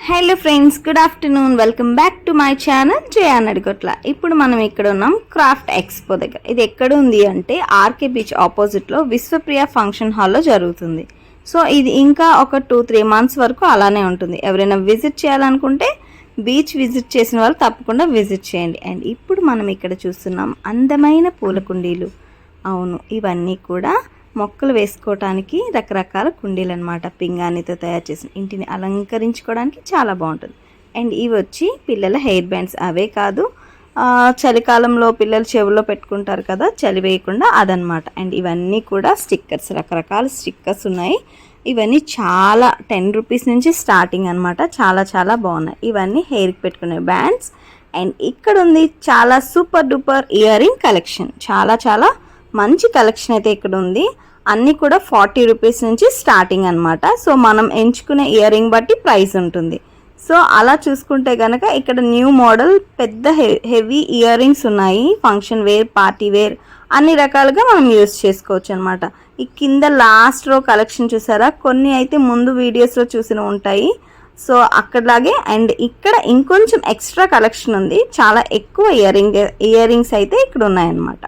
Hello friends, good afternoon. Welcome back to my channel Jayanadigotla. ఇప్పుడు మనం ఇక్కడ ఉన్నాం క్రాఫ్ట్ ఎక్స్పో దగ్గర. ఇది ఎక్కడ ఉంది అంటే ఆర్కే బీచ్ ఆపోజిట్లో విశ్వప్రియ ఫంక్షన్ హాల్లో జరుగుతుంది. సో ఇది ఇంకా ఒక 2-3 మంత్స్ వరకు అలానే ఉంటుంది. ఎవరైనా విజిట్ చేయాలనుకుంటే బీచ్ విజిట్ చేసిన వాళ్ళు తప్పకుండా విజిట్ చేయండి. అండ్ ఇప్పుడు మనం ఇక్కడ చూస్తున్నాం అందమైన పూల కుండీలు. అవును, ఇవన్నీ కూడా మొక్కలు వేసుకోవటానికి రకరకాల కుండీలు అనమాట. పింగాణితో తయారు చేసిన ఇంటిని అలంకరించుకోవడానికి చాలా బాగుంటుంది. అండ్ ఇవి వచ్చి పిల్లల హెయిర్ బ్యాండ్స్. అవే కాదు, చలికాలంలో పిల్లలు చెవుల్లో పెట్టుకుంటారు కదా, చలి వేయకుండా, అదనమాట. అండ్ ఇవన్నీ కూడా స్టిక్కర్స్, రకరకాల స్టిక్కర్స్ ఉన్నాయి. ఇవన్నీ చాలా 10 రూపీస్ నుంచి స్టార్టింగ్ అనమాట. చాలా చాలా బాగున్నాయి. ఇవన్నీ హెయిర్కి పెట్టుకునే బ్యాండ్స్. అండ్ ఇక్కడ ఉంది చాలా super duper ear ring collection. చాలా చాలా మంచి కలెక్షన్ అయితే ఇక్కడ ఉంది. అన్నీ కూడా 40 రూపీస్ నుంచి స్టార్టింగ్ అనమాట. సో మనం ఎంచుకునే ఇయర్ రింగ్ బట్టి ప్రైస్ ఉంటుంది. సో అలా చూసుకుంటే కనుక ఇక్కడ న్యూ మోడల్ పెద్ద హెవీ ఇయర్ రింగ్స్ ఉన్నాయి. ఫంక్షన్ వేర్, పార్టీ వేర్ అన్ని రకాలుగా మనం యూజ్ చేసుకోవచ్చు అనమాట. ఈ కింద లాస్ట్ రో కలెక్షన్ చూసారా, కొన్ని అయితే ముందు వీడియోస్లో చూసిన ఉంటాయి. సో అక్కడలాగే అండ్ ఇక్కడ ఇంకొంచెం ఎక్స్ట్రా కలెక్షన్ ఉంది. చాలా ఎక్కువ ఇయర్ రింగ్స్ అయితే ఇక్కడ ఉన్నాయన్నమాట.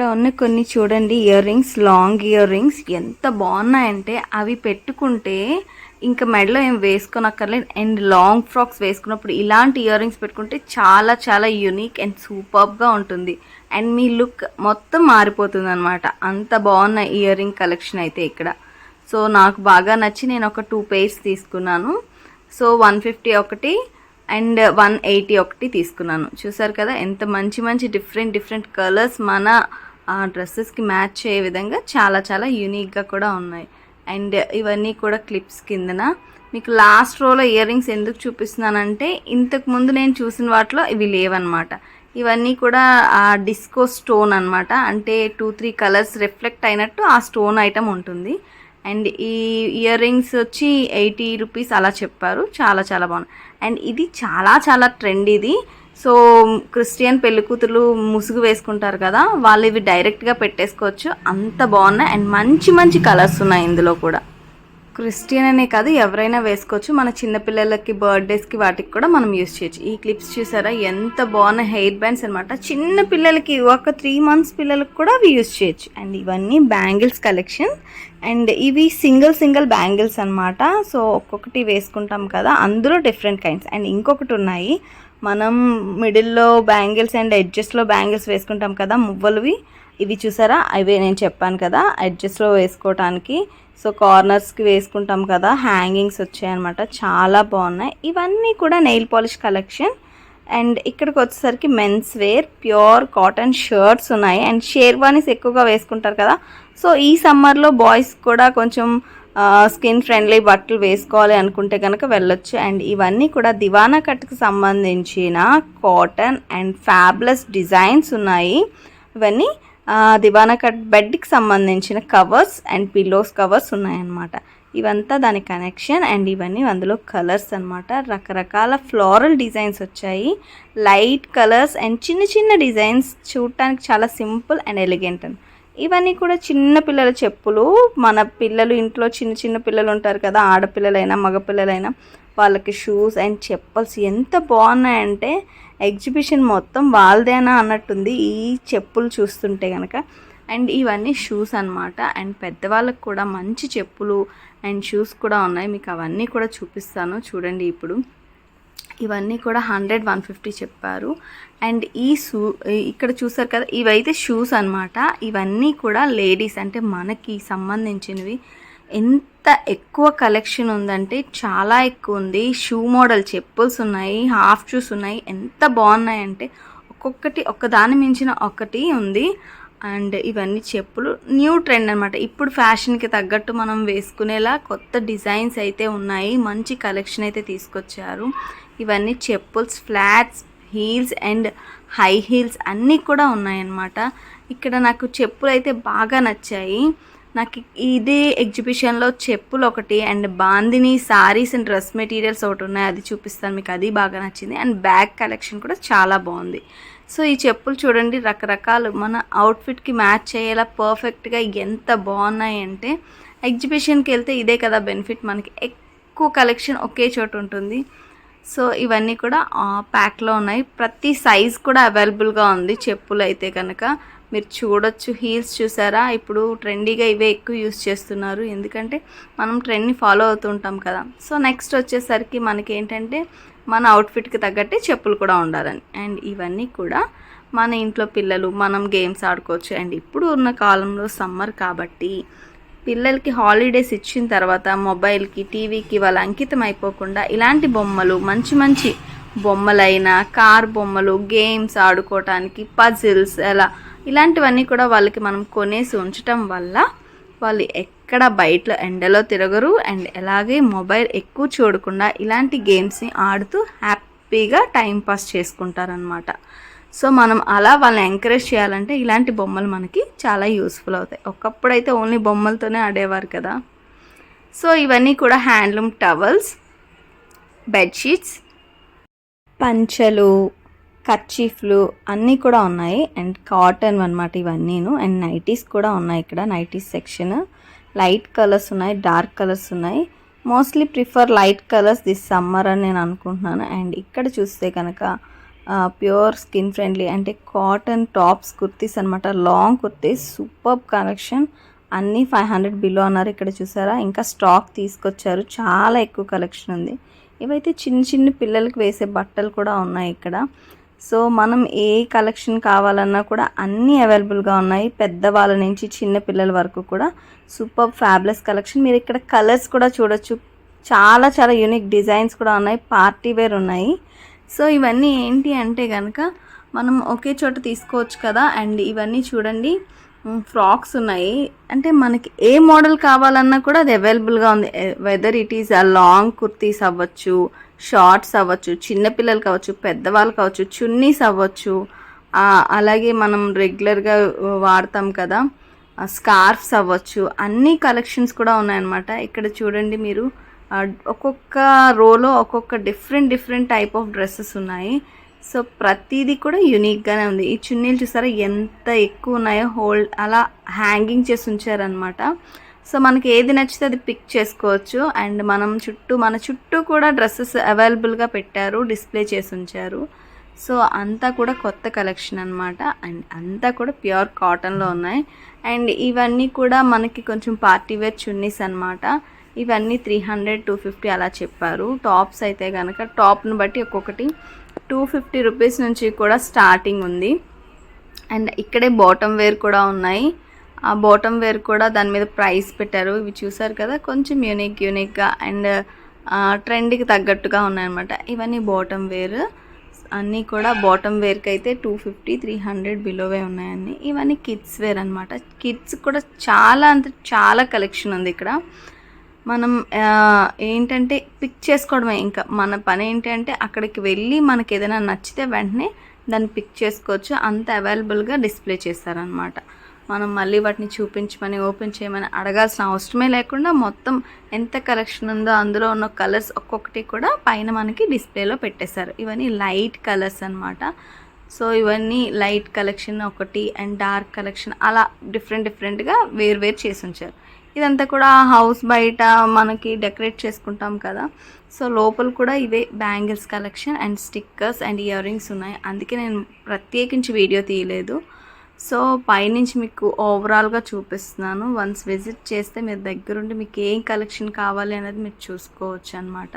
ఇక్కడ ఉన్న కొన్ని చూడండి ear rings, long ear rings ఎంత బాగున్నాయంటే అవి పెట్టుకుంటే ఇంకా మెడలో ఏం వేసుకోనక్కర్లేదు. అండ్ లాంగ్ ఫ్రాక్స్ వేసుకున్నప్పుడు ఇలాంటి ఇయర్ రింగ్స్ పెట్టుకుంటే చాలా చాలా యూనిక్ అండ్ సూపర్గా ఉంటుంది. అండ్ మీ లుక్ మొత్తం మారిపోతుంది అనమాట. అంత బాగున్న ఇయర్ రింగ్ కలెక్షన్ అయితే ఇక్కడ. సో నాకు బాగా నచ్చి నేను ఒక 2 pairs తీసుకున్నాను. సో 150 ఒకటి అండ్ 180 ఒకటి తీసుకున్నాను. చూసారు కదా ఎంత మంచి మంచి డిఫరెంట్ కలర్స్ మన డ్రెస్సెస్కి మ్యాచ్ అయ్యే విధంగా చాలా చాలా యూనిక్గా కూడా ఉన్నాయి. అండ్ ఇవన్నీ కూడా క్లిప్స్ కిందన. మీకు లాస్ట్ రోలో ఇయర్ రింగ్స్ ఎందుకు చూపిస్తున్నానంటే ఇంతకుముందు నేను చూసిన వాటిలో ఇవి లేవన్నమాట. ఇవన్నీ కూడా డిస్కో స్టోన్ అనమాట. అంటే 2-3 కలర్స్ రిఫ్లెక్ట్ అయినట్టు ఆ స్టోన్ ఐటమ్ ఉంటుంది. అండ్ ఈ ఇయర్ రింగ్స్ వచ్చి 80 రూపీస్ అలా చెప్పారు. చాలా చాలా బాగుంది. అండ్ ఇది చాలా చాలా ట్రెండ్ ఇది. సో క్రిస్టియన్ పెళ్ళికూతురు ముసుగు వేసుకుంటారు కదా, వాళ్ళు ఇవి డైరెక్ట్గా పెట్టేసుకోవచ్చు. అంత బాగున్నాయి. అండ్ మంచి మంచి కలర్స్ ఉన్నాయి ఇందులో కూడా. క్రిస్టియన్ అనే కాదు, ఎవరైనా వేసుకోవచ్చు. మన చిన్నపిల్లలకి బర్త్డేస్కి వాటికి కూడా మనం యూజ్ చేయొచ్చు. ఈ క్లిప్స్ చూసారా ఎంత బాగున్న హెయిర్ బ్యాండ్స్ అనమాట. చిన్న పిల్లలకి ఒక 3 months పిల్లలకి కూడా అవి యూజ్ చేయొచ్చు. అండ్ ఇవన్నీ బ్యాంగిల్స్ కలెక్షన్. అండ్ ఇవి సింగిల్ బ్యాంగిల్స్ అనమాట. సో ఒక్కొక్కటి వేసుకుంటాం కదా, అందులో డిఫరెంట్ కైండ్స్. అండ్ ఇంకొకటి ఉన్నాయి, మనం మిడిల్లో బ్యాంగిల్స్ అండ్ ఎడ్జెస్లో బ్యాంగిల్స్ వేసుకుంటాం కదా, మువ్వలువి. ఇవి చూసారా, అవే నేను చెప్పాను కదా ఎడ్జెస్లో వేసుకోవటానికి. సో కార్నర్స్కి వేసుకుంటాం కదా, హ్యాంగింగ్స్ వచ్చాయన్నమాట. చాలా బాగున్నాయి. ఇవన్నీ కూడా నెయిల్ పాలిష్ కలెక్షన్. అండ్ ఇక్కడికి వచ్చేసరికి men's wear pure cotton shirts ఉన్నాయి. అండ్ షేర్వానీస్ ఎక్కువగా వేసుకుంటారు కదా, సో ఈ సమ్మర్లో బాయ్స్ కూడా కొంచెం స్కిన్ ఫ్రెండ్లీ బట్టలు వేసుకోవాలి అనుకుంటే కనుక వెళ్ళొచ్చు. అండ్ ఇవన్నీ కూడా దివానా కట్కి సంబంధించిన కాటన్ అండ్ ఫ్యాబ్లెస్ డిజైన్స్ ఉన్నాయి. ఇవన్నీ దివానా కట్ బెడ్కి సంబంధించిన కవర్స్ అండ్ పిల్లోస్ కవర్స్ ఉన్నాయన్నమాట. ఇవంతా దాని కనెక్షన్. అండ్ ఇవన్నీ అందులో కలర్స్ అనమాట. రకరకాల ఫ్లోరల్ డిజైన్స్ వచ్చాయి, లైట్ కలర్స్ అండ్ చిన్న చిన్న డిజైన్స్. చూడటానికి చాలా సింపుల్ అండ్ ఎలిగెంట్ అని. ఇవన్నీ కూడా చిన్న పిల్లల చెప్పులు. మన పిల్లలు ఇంట్లో చిన్న పిల్లలు ఉంటారు కదా, ఆడపిల్లలైనా మగపిల్లలైనా, వాళ్ళకి షూస్ అండ్ చెప్పల్స్ ఎంత బాగున్నాయంటే ఎగ్జిబిషన్ మొత్తం వాళ్ళదేనా అన్నట్టుంది ఈ చెప్పులు చూస్తుంటే కనుక. అండ్ ఇవన్నీ షూస్ అనమాట. అండ్ పెద్దవాళ్ళకి కూడా మంచి చెప్పులు అండ్ షూస్ కూడా ఉన్నాయి. మీకు అవన్నీ కూడా చూపిస్తాను చూడండి. ఇప్పుడు ఇవన్నీ కూడా 100-150 చెప్పారు. అండ్ ఇక్కడ చూసారు కదా, ఇవైతే షూస్ అనమాట. ఇవన్నీ కూడా లేడీస్ అంటే మనకి సంబంధించినవి. ఎంత ఎక్కువ కలెక్షన్ ఉందంటే చాలా ఎక్కువ ఉంది. షూ మోడల్ చెప్పుల్స్ ఉన్నాయి, హాఫ్ షూస్ ఉన్నాయి. ఎంత బాగున్నాయంటే ఒక్కొక్కటి ఒకదాని మించిన ఒకటి ఉంది. అండ్ ఇవన్నీ చెప్పులు న్యూ ట్రెండ్ అనమాట. ఇప్పుడు ఫ్యాషన్కి తగ్గట్టు మనం వేసుకునేలా కొత్త డిజైన్స్ అయితే ఉన్నాయి. మంచి కలెక్షన్ అయితే తీసుకొచ్చారు. ఇవన్నీ చెప్పుల్స్, flats, heels and high heels అన్నీ కూడా ఉన్నాయన్నమాట. ఇక్కడ నాకు చెప్పులు అయితే బాగా నచ్చాయి. నాకు ఇదే ఎగ్జిబిషన్లో చెప్పులు ఒకటి and bandhani saris and dress materials ఒకటి ఉన్నాయి, అది చూపిస్తాను మీకు. అది బాగా నచ్చింది. అండ్ బ్యాగ్ కలెక్షన్ కూడా చాలా బాగుంది. సో ఈ చెప్పులు చూడండి, రకరకాలు మన అవుట్ఫిట్కి మ్యాచ్ అయ్యేలా పర్ఫెక్ట్గా ఎంత బాగున్నాయి అంటే. ఎగ్జిబిషన్కి వెళ్తే ఇదే కదా బెనిఫిట్ మనకి. ఎక్కువ కలెక్షన్ ఒకే చోట ఉంటుంది. సో ఇవన్నీ కూడా ప్యాక్లో ఉన్నాయి. ప్రతి సైజ్ కూడా అవైలబుల్గా ఉంది. చెప్పులు అయితే కనుక మీరు చూడొచ్చు. హీల్స్ చూసారా, ఇప్పుడు ట్రెండీగా ఇవే ఎక్కువ యూస్ చేస్తున్నారు, ఎందుకంటే మనం ట్రెండ్ని ఫాలో అవుతుంటాం కదా. సో నెక్స్ట్ వచ్చేసరికి మనకి ఏంటంటే మన అవుట్ఫిట్కి తగ్గట్టే చెప్పులు కూడా ఉండాలని. అండ్ ఇవన్నీ కూడా మన ఇంట్లో పిల్లలు మనం గేమ్స్ ఆడుకోవచ్చు. అండ్ ఇప్పుడు ఉన్న కాలంలో సమ్మర్ కాబట్టి పిల్లలకి హాలిడేస్ ఇచ్చిన తర్వాత మొబైల్కి టీవీకి వాళ్ళు అంకితం అయిపోకుండా ఇలాంటి బొమ్మలు, మంచి మంచి బొమ్మలైన కార్ బొమ్మలు, గేమ్స్ ఆడుకోవటానికి, పజిల్స్ ఎలా ఇలాంటివన్నీ కూడా వాళ్ళకి మనం కొనేసి ఉంచటం వల్ల వాళ్ళు ఎక్కడ బయట ఎండలో తిరగరు. అండ్ అలాగే మొబైల్ ఎక్కువ చూడకుండా ఇలాంటి గేమ్స్ని ఆడుతూ హ్యాపీగా టైంపాస్ చేసుకుంటారనమాట. సో మనం అలా వాళ్ళని ఎంకరేజ్ చేయాలంటే ఇలాంటి బొమ్మలు మనకి చాలా యూస్ఫుల్ అవుతాయి. ఒకప్పుడైతే ఓన్లీ బొమ్మలతోనే ఆడేవారు కదా. సో ఇవన్నీ కూడా హ్యాండ్లూమ్ టవల్స్, బెడ్షీట్స్, పంచలు, కర్చీఫ్లు అన్నీ కూడా ఉన్నాయి. అండ్ కాటన్ అన్నమాట ఇవన్నీను. అండ్ నైటీస్ కూడా ఉన్నాయి. ఇక్కడ నైటీస్ సెక్షన్ లైట్ కలర్స్ ఉన్నాయి, డార్క్ కలర్స్ ఉన్నాయి. Mostly prefer light colours this summer అని నేను అనుకుంటున్నాను. అండ్ ఇక్కడ చూస్తే కనుక ప్యూర్ స్కిన్ ఫ్రెండ్లీ అంటే కాటన్ టాప్స్, కుర్తీస్ అనమాట. Long kurtis, super collection. అన్నీ 500 బిలో అన్నారు. ఇక్కడ చూసారా, ఇంకా స్టాక్ తీసుకొచ్చారు. చాలా ఎక్కువ కలెక్షన్ ఉంది. ఇవైతే చిన్న చిన్న పిల్లలకి వేసే బట్టలు కూడా ఉన్నాయి ఇక్కడ. సో మనం ఏ కలెక్షన్ కావాలన్నా కూడా అన్నీ అవైలబుల్గా ఉన్నాయి. పెద్దవాళ్ళ నుంచి చిన్న పిల్లల వరకు కూడా సూపర్ ఫ్యాబ్లెస్ కలెక్షన్. మీరు ఇక్కడ కలర్స్ కూడా చూడొచ్చు. చాలా చాలా యూనిక్ డిజైన్స్ కూడా ఉన్నాయి. పార్టీ వేర్ ఉన్నాయి. సో ఇవన్నీ ఏంటి అంటే కనుక మనం ఒకే చోట తీసుకోవచ్చు కదా. అండ్ ఇవన్నీ చూడండి, ఫ్రాక్స్ ఉన్నాయి. అంటే మనకి ఏ మోడల్ కావాలన్నా కూడా అది అవైలబుల్గా ఉంది. Whether it is long kurtis అవ్వచ్చు, షార్ట్స్ అవ్వచ్చు, చిన్నపిల్లలు కావచ్చు, పెద్దవాళ్ళు కావచ్చు, చున్నీస్ అవ్వచ్చు, అలాగే మనం రెగ్యులర్గా వాడతాం కదా స్కార్ఫ్స్ అవ్వచ్చు. అన్ని కలెక్షన్స్ కూడా ఉన్నాయన్నమాట. ఇక్కడ చూడండి మీరు, ఒక్కొక్క రోలో ఒక్కొక్క డిఫరెంట్ టైప్ ఆఫ్ డ్రెస్సెస్ ఉన్నాయి. సో ప్రతిదీ కూడా యూనిక్గానే ఉంది. ఈ చున్నీలు చూసారా ఎంత ఎక్కువ ఉన్నాయో, హోల్డ్ అలా హ్యాంగింగ్ చేసి ఉంచారనమాట. సో మనకి ఏది నచ్చితే అది పిక్ చేసుకోవచ్చు. అండ్ మన చుట్టూ కూడా డ్రెస్సెస్ అవైలబుల్గా పెట్టారు, డిస్ప్లే చేసి ఉంచారు. సో అంతా కూడా కొత్త కలెక్షన్ అనమాట. అండ్ అంతా కూడా ప్యూర్ కాటన్లో ఉన్నాయి. అండ్ ఇవన్నీ కూడా మనకి కొంచెం పార్టీ వేర్ చున్నీస్ అనమాట. ఇవన్నీ 300, 250 అలా చెప్పారు. టాప్స్ అయితే కనుక టాప్ను బట్టి ఒక్కొక్కటి 250 రూపీస్ నుంచి కూడా స్టార్టింగ్ ఉంది. అండ్ ఇక్కడే బాటమ్ వేర్ కూడా ఉన్నాయి. ఆ బాటమ్ వేర్ కూడా దాని మీద ప్రైస్ పెట్టారు. ఇవి చూసారు కదా, కొంచెం యూనిక్గా అండ్ ట్రెండ్కి తగ్గట్టుగా ఉన్నాయన్నమాట. ఇవన్నీ బాటమ్ వేర్. అన్నీ కూడా బాటమ్ వేర్కి అయితే 250, 300 బిలోవే ఉన్నాయన్నీ. ఇవన్నీ కిడ్స్ వేర్ అనమాట. కిడ్స్ కూడా చాలా కలెక్షన్ ఉంది ఇక్కడ. మనం ఏంటంటే పిక్ చేసుకోవడమే. ఇంకా మన పని ఏంటంటే అక్కడికి వెళ్ళి మనకి ఏదైనా నచ్చితే వెంటనే దాన్ని పిక్ చేసుకోవచ్చు. అంత అవైలబుల్గా డిస్ప్లే చేస్తారనమాట. మనం మళ్ళీ వాటిని చూపించమని, ఓపెన్ చేయమని అడగాల్సిన అవసరమే లేకుండా మొత్తం ఎంత కలెక్షన్ ఉందో అందులో ఉన్న కలర్స్ ఒక్కొక్కటి కూడా పైన మనకి డిస్ప్లేలో పెట్టేశారు. ఇవన్నీ లైట్ కలర్స్ అనమాట. సో ఇవన్నీ లైట్ కలెక్షన్ ఒకటి అండ్ డార్క్ కలెక్షన్ అలా డిఫరెంట్గా వేరు చేసి ఉంచారు. ఇదంతా కూడా హౌస్ బయట మనకి డెకరేట్ చేసుకుంటాం కదా. సో లోపల కూడా ఇవే bangles collection and stickers and ear rings ఉన్నాయి. అందుకే నేను ప్రత్యేకించి వీడియో తీయలేదు. సో పైనుంచి మీకు ఓవరాల్గా చూపిస్తున్నాను. వన్స్ విజిట్ చేస్తే మీరు దగ్గరుండి మీకు ఏం కలెక్షన్ కావాలి అనేది మీరు చూసుకోవచ్చు అనమాట.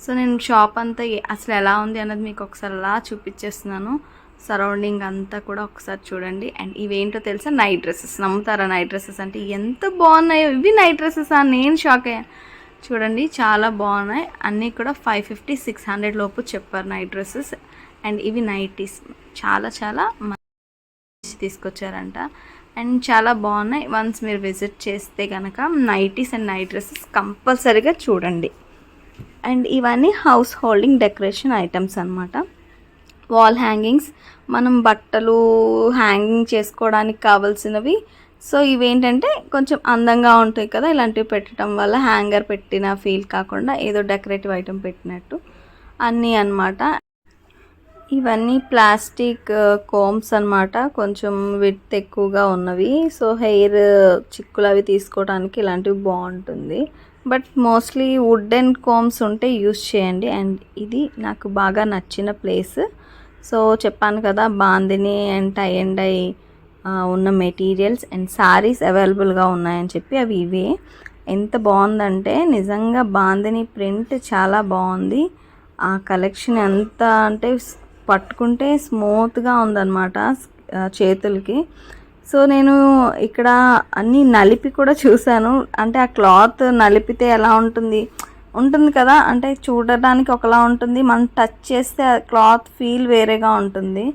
సో నేను షాప్ అంతా అసలు ఎలా ఉంది అనేది మీకు ఒకసారి అలా చూపించేస్తున్నాను. సరౌండింగ్ అంతా కూడా ఒకసారి చూడండి. అండ్ ఇవేంటో తెలుసా, నైట్ డ్రెస్సెస్. నమ్ముతారా, నైట్ డ్రెస్సెస్ అంటే ఎంత బాగున్నాయో. ఇవి నైట్ డ్రెస్సెస్ నేను షాక్ అయ్యాను. చూడండి చాలా బాగున్నాయి. అన్నీ కూడా 550, 600 లోపు చెప్పారు నైట్ డ్రెస్సెస్. అండ్ ఇవి నైటీస్ చాలా మంచి తీసుకొచ్చారంట. అండ్ చాలా బాగున్నాయి. వన్స్ మీరు విజిట్ చేస్తే కనుక నైటీస్ అండ్ నైట్ డ్రెస్సెస్ కంపల్సరీగా చూడండి. అండ్ ఇవన్నీ హౌస్ హోల్డింగ్ డెకరేషన్ ఐటమ్స్ అనమాట. వాల్ హ్యాంగింగ్స్, మనం బట్టలు హ్యాంగింగ్ చేసుకోవడానికి కావాల్సినవి. సో ఇవేంటంటే కొంచెం అందంగా ఉంటాయి కదా, ఇలాంటివి పెట్టడం వల్ల హ్యాంగర్ పెట్టిన ఫీల్ కాకుండా ఏదో డెకరేటివ్ ఐటమ్ పెట్టినట్టు అన్నీ అన్నమాట. ఇవన్నీ ప్లాస్టిక్ కోమ్స్ అన్నమాట, కొంచెం విడ్త్ ఎక్కువగా ఉన్నవి. సో హెయిర్ చిక్కులు అవి తీసుకోవడానికి ఇలాంటివి బాగుంటుంది. బట్ మోస్ట్లీ వుడెన్ కోమ్స్ ఉంటే యూస్ చేయండి. అండ్ ఇది నాకు బాగా నచ్చిన ప్లేస్. సో చెప్పాను కదా, bandhani and tie and dye ఉన్న మెటీరియల్స్ అండ్ శారీస్ అవైలబుల్గా ఉన్నాయని చెప్పి అవి ఇవే. ఎంత బాగుందంటే నిజంగా బాందిని ప్రింట్ చాలా బాగుంది. ఆ కలెక్షన్ ఎంత అంటే పట్టుకుంటే స్మూత్గా ఉందన్నమాట చేతులకి. సో నేను ఇక్కడ అన్నీ నలిపి కూడా చూశాను. అంటే ఆ క్లాత్ నలిపితే ఎలా ఉంటుంది కదా, అంటే చూడడానికి ఒకలా ఉంటుంది, మనం టచ్ చేస్తే ఆ క్లాత్ ఫీల్ వేరేగా ఉంటుంది.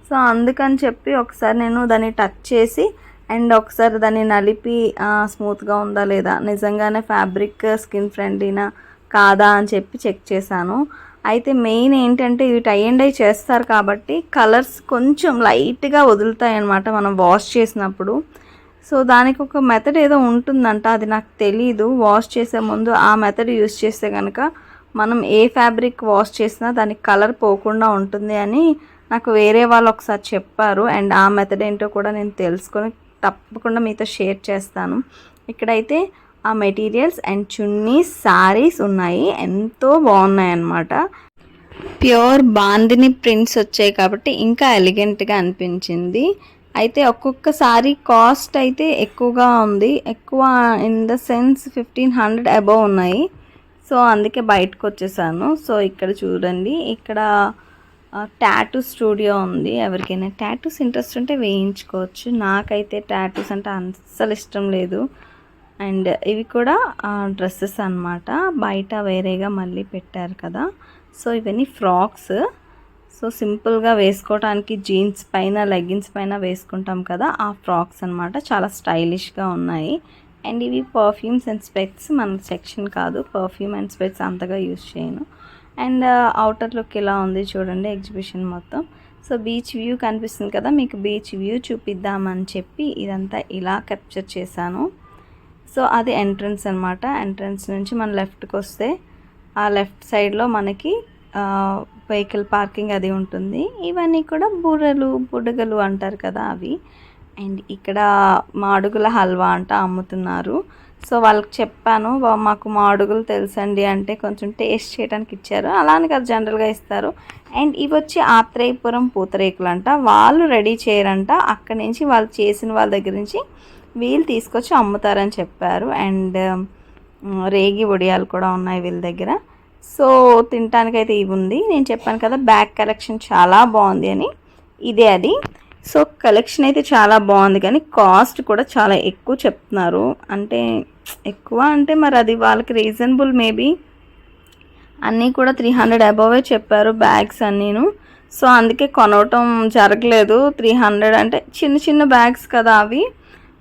సో అందుకని చెప్పి ఒకసారి నేను దాన్ని టచ్ చేసి అండ్ ఒకసారి దాన్ని నలిపి స్మూత్గా ఉందా లేదా, నిజంగానే ఫ్యాబ్రిక్ స్కిన్ ఫ్రెండ్లీనా కాదా అని చెప్పి చెక్ చేశాను. అయితే మెయిన్ ఏంటంటే ఇవి టై అండ్ డై చేస్తారు కాబట్టి కలర్స్ కొంచెం లైట్గా వదులుతాయి అన్నమాట మనం వాష్ చేసినప్పుడు. సో దానికి ఒక మెథడ్ ఏదో ఉంటుందంట, అది నాకు తెలీదు. వాష్ చేసే ముందు ఆ మెథడ్ యూస్ చేస్తే కనుక మనం ఏ ఫ్యాబ్రిక్ వాష్ చేసినా దానికి కలర్ పోకుండా ఉంటుంది అని నాకు వేరే వాళ్ళు ఒకసారి చెప్పారు. అండ్ ఆ మెథడ్ ఏంటో కూడా నేను తెలుసుకొని తప్పకుండా మీతో షేర్ చేస్తాను. ఇక్కడైతే ఆ మెటీరియల్స్ అండ్ చున్నీస్ శారీస్ ఉన్నాయి, ఎంతో బాగున్నాయి అన్నమాట. ప్యూర్ బాందిని ప్రింట్స్ వచ్చాయి కాబట్టి ఇంకా ఎలిగెంట్గా అనిపించింది. అయితే ఒక్కొక్క సారీ కాస్ట్ అయితే ఎక్కువగా ఉంది, ఎక్కువ ఇన్ ద సెన్స్ 1500 అబోవ్ ఉన్నాయి. సో అందుకే బయటకు వచ్చేసాను. సో ఇక్కడ చూడండి, ఇక్కడ టాటూ స్టూడియో ఉంది. ఎవరికైనా టాటూస్ ఇంట్రెస్ట్ ఉంటే వేయించుకోవచ్చు. నాకైతే టాటూస్ అంటే అస్సలు ఇష్టం లేదు. అండ్ ఇవి కూడా డ్రెస్సెస్ అన్నమాట, బయట వేరేగా మళ్ళీ పెట్టారు కదా. సో ఇవన్నీ ఫ్రాక్స్. సో సింపుల్గా వేసుకోవడానికి జీన్స్ పైన లెగ్గిన్స్ పైన వేసుకుంటాం కదా, ఆ ఫ్రాక్స్ అన్నమాట. చాలా స్టైలిష్గా ఉన్నాయి. అండ్ ఇవి పర్ఫ్యూమ్స్ అండ్ స్పెక్స్ మన సెక్షన్ కాదు, పర్ఫ్యూమ్ అండ్ స్పెక్స్ అంతగా యూజ్ చేయను. అండ్ అవుటర్ లుక్ ఇలా ఉంది చూడండి ఎగ్జిబిషన్ మొత్తం. సో బీచ్ వ్యూ కనిపిస్తుంది కదా, మీకు బీచ్ వ్యూ చూపిద్దామని చెప్పి ఇదంతా ఇలా క్యాప్చర్ చేశాను. సో అది ఎంట్రన్స్ అనమాట. ఎంట్రన్స్ నుంచి మనం లెఫ్ట్కి వస్తే ఆ లెఫ్ట్ సైడ్లో మనకి వెహికల్ పార్కింగ్ అది ఉంటుంది. ఇవన్నీ కూడా బుడగలు అంటారు కదా అవి. అండ్ ఇక్కడ మాడుగుల హల్వా అంట అమ్ముతున్నారు. సో వాళ్ళకి చెప్పాను, మాకు మాడుగులు తెలుసండి అంటే కొంచెం టేస్ట్ చేయడానికి ఇచ్చారు. అలానే కదా జనరల్గా ఇస్తారు. అండ్ ఇవి వచ్చి ఆత్రేయపురం పూతరేకులు అంట, వాళ్ళు రెడీ చేయరంట, అక్కడి నుంచి వాళ్ళు చేసిన వాళ్ళ దగ్గర నుంచి వీళ్ళు తీసుకొచ్చి అమ్ముతారని చెప్పారు. అండ్ రేగి వడియాలు కూడా ఉన్నాయి వీళ్ళ దగ్గర. సో తినటానికైతే ఇవి ఉంది. నేను చెప్పాను కదా బ్యాగ్ కలెక్షన్ చాలా బాగుంది అని, ఇదే అది. సో కలెక్షన్ అయితే చాలా బాగుంది కానీ కాస్ట్ కూడా చాలా ఎక్కువ చెప్తున్నారు. అంటే ఎక్కువ అంటే మరి అది వాళ్ళకి రీజనబుల్ మేబీ. అన్నీ కూడా 300 అబోవే చెప్పారు బ్యాగ్స్ అన్నీను. సో అందుకే కొనవటం జరగలేదు. 300 అంటే చిన్న చిన్న బ్యాగ్స్ కదా అవి.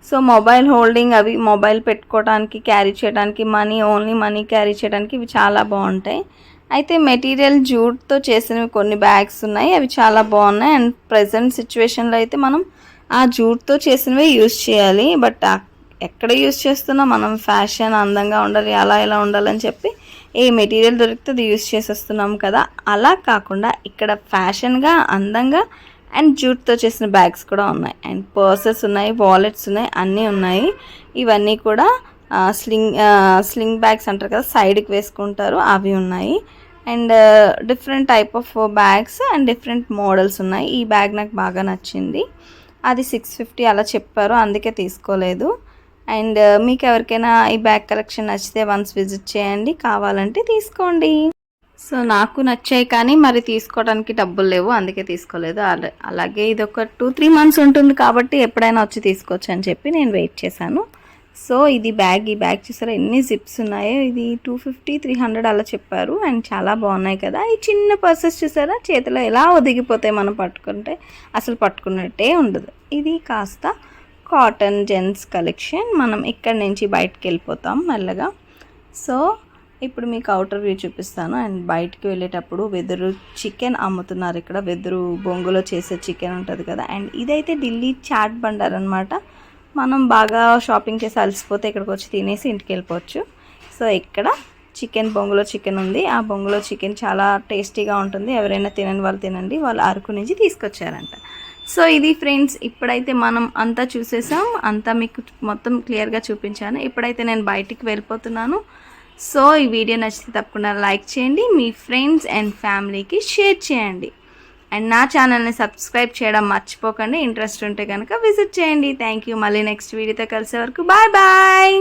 సో మొబైల్ హోల్డింగ్ అవి మొబైల్ పెట్టుకోవడానికి క్యారీ చేయడానికి ఓన్లీ మనీ క్యారీ చేయడానికి ఇవి చాలా బాగుంటాయి. అయితే మెటీరియల్ జూట్తో చేసినవి కొన్ని బ్యాగ్స్ ఉన్నాయి, అవి చాలా బాగున్నాయి. అండ్ ప్రజెంట్ సిచ్యువేషన్లో అయితే మనం ఆ జూట్తో చేసినవే యూజ్ చేయాలి. బట్ ఎక్కడ యూజ్ చేస్తున్నా మనం ఫ్యాషన్ అందంగా ఉండాలి అలా ఇలా ఉండాలని చెప్పి ఏ మెటీరియల్ దొరికితే అది యూజ్ చేసేస్తున్నాం కదా. అలా కాకుండా ఇక్కడ ఫ్యాషన్గా అందంగా అండ్ జూట్తో చేసిన బ్యాగ్స్ కూడా ఉన్నాయి. అండ్ పర్సెస్ ఉన్నాయి, వాలెట్స్ ఉన్నాయి, అన్నీ ఉన్నాయి. ఇవన్నీ కూడా స్లింగ్ బ్యాగ్స్ అంటారు కదా, సైడ్కి వేసుకుంటారు, అవి ఉన్నాయి. And different type of bags and different models ఉన్నాయి. ఈ బ్యాగ్ నాకు బాగా నచ్చింది, అది 650 అలా చెప్పారు, అందుకే తీసుకోలేదు. అండ్ మీకు ఎవరికైనా ఈ బ్యాగ్ కలెక్షన్ నచ్చితే వన్స్ విజిట్ చేయండి, కావాలంటే తీసుకోండి. సో నాకు నచ్చాయి కానీ మరి తీసుకోవడానికి డబ్బులు లేవు, అందుకే తీసుకోలేదు. అలాగే ఇది ఒక 2-3 మంత్స్ ఉంటుంది కాబట్టి ఎప్పుడైనా వచ్చి తీసుకోవచ్చు అని చెప్పి నేను వెయిట్ చేశాను. సో ఇది బ్యాగ్, ఈ బ్యాగ్ చూసారా ఎన్ని జిప్స్ ఉన్నాయో, ఇది 250-300 అలా చెప్పారు. అండ్ చాలా బాగున్నాయి కదా. ఈ చిన్న పర్సెస్ చూసారా చేతిలో ఎలా ఒదిగిపోతాయి, మనం పట్టుకుంటే అసలు పట్టుకున్నట్టే ఉండదు. ఇది కాస్త కాటన్ జెంట్స్ కలెక్షన్. మనం ఇక్కడ నుంచి బయటకు వెళ్ళిపోతాం మెల్లగా. సో ఇప్పుడు మీకు అవుటర్ వ్యూ చూపిస్తాను. అండ్ బయటికి వెళ్ళేటప్పుడు వెదురు చికెన్ అమ్ముతున్నారు ఇక్కడ, వెదురు బొంగులో చేసే చికెన్ ఉంటుంది కదా. అండ్ ఇదైతే ఢిల్లీ చాట్ బండార్ అనమాట. మనం బాగా షాపింగ్ చేసి అలసిపోతే ఇక్కడికి వచ్చి తినేసి ఇంటికి వెళ్ళిపోవచ్చు. సో ఇక్కడ చికెన్ బొంగులో చికెన్ ఉంది. ఆ బొంగులో చికెన్ చాలా టేస్టీగా ఉంటుంది, ఎవరైనా తినని వాళ్ళు తినండి, వాళ్ళు అరకు నుంచి తీసుకొచ్చారంట. సో ఇది ఫ్రెండ్స్, ఇప్పుడైతే మనం అంతా చూసేసాం, అంతా మీకు మొత్తం క్లియర్గా చూపించాను. ఇప్పుడైతే నేను బయటికి వెళ్ళిపోతున్నాను. సో ఈ వీడియో నచ్చితే తప్పకుండా లైక్ చేయండి, మీ ఫ్రెండ్స్ అండ్ ఫ్యామిలీకి షేర్ చేయండి. అండ్ నా ఛానల్ని సబ్స్క్రైబ్ చేయడం మర్చిపోకండి. ఇంట్రెస్ట్ ఉంటే కనుక విజిట్ చేయండి. Thank you. మళ్ళీ నెక్స్ట్ వీడియోతో కలిసే వరకు బాయ్ బాయ్.